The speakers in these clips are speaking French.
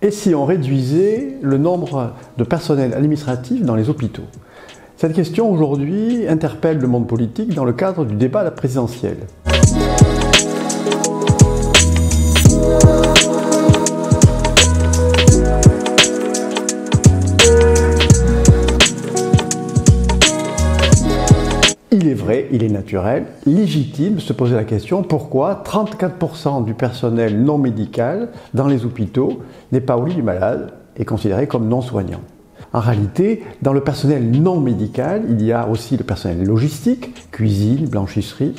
Et si on réduisait le nombre de personnel administratif dans les hôpitaux? Cette question aujourd'hui interpelle le monde politique dans le cadre du débat présidentiel. Il est vrai, il est naturel, légitime de se poser la question pourquoi 34% du personnel non médical dans les hôpitaux n'est pas au lit du malade et considéré comme non soignant. En réalité, dans le personnel non médical, il y a aussi le personnel logistique, cuisine, blanchisserie.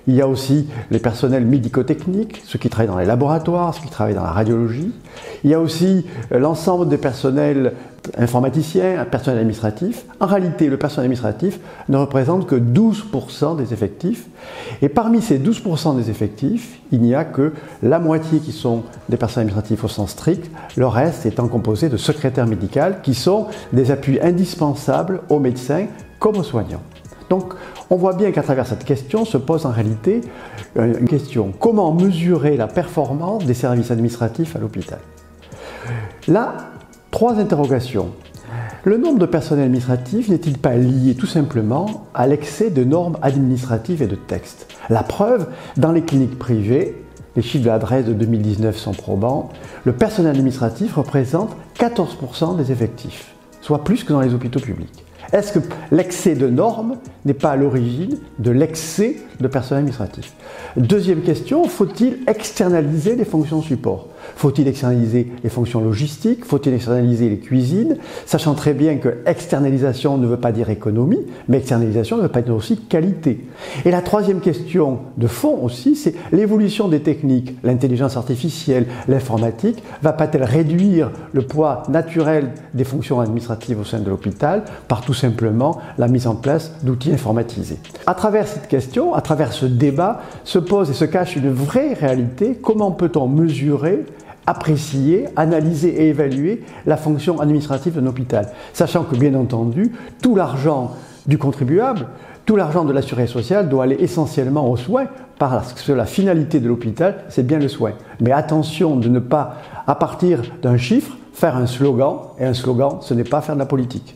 Il y a aussi les personnels médico-techniques, ceux qui travaillent dans les laboratoires, ceux qui travaillent dans la radiologie. Il y a aussi l'ensemble des personnels informaticiens, un personnel administratif. En réalité, le personnel administratif ne représente que 12% des effectifs. Et parmi ces 12% des effectifs, il n'y a que la moitié qui sont des personnels administratifs au sens strict, le reste étant composé de secrétaires médicaux qui sont des appuis indispensables aux médecins comme aux soignants. Donc, on voit bien qu'à travers cette question se pose en réalité une question. Comment mesurer la performance des services administratifs à l'hôpital? Là, 3 interrogations. Le nombre de personnels administratifs n'est-il pas lié tout simplement à l'excès de normes administratives et de textes? La preuve, dans les cliniques privées, les chiffres de l'adresse de 2019 sont probants, le personnel administratif représente 14% des effectifs, soit plus que dans les hôpitaux publics. Est-ce que l'excès de normes n'est pas à l'origine de l'excès de personnel administratif? Deuxième question, faut-il externaliser les fonctions support? Faut-il externaliser les fonctions logistiques? Faut-il externaliser les cuisines? Sachant très bien que externalisation ne veut pas dire économie, mais externalisation ne veut pas dire aussi qualité. Et la troisième question de fond aussi, c'est l'évolution des techniques, l'intelligence artificielle, l'informatique, va-t-elle réduire le poids naturel des fonctions administratives au sein de l'hôpital par tout simplement la mise en place d'outils informatisés? À travers cette question, à travers ce débat, se pose et se cache une vraie réalité. Comment peut-on mesurer, apprécier, analyser et évaluer la fonction administrative d'un hôpital? Sachant que, bien entendu, tout l'argent du contribuable, tout l'argent de l'assuré social doit aller essentiellement aux soins, parce que la finalité de l'hôpital, c'est bien le soin. Mais attention de ne pas, à partir d'un chiffre, faire un slogan, et un slogan, ce n'est pas faire de la politique.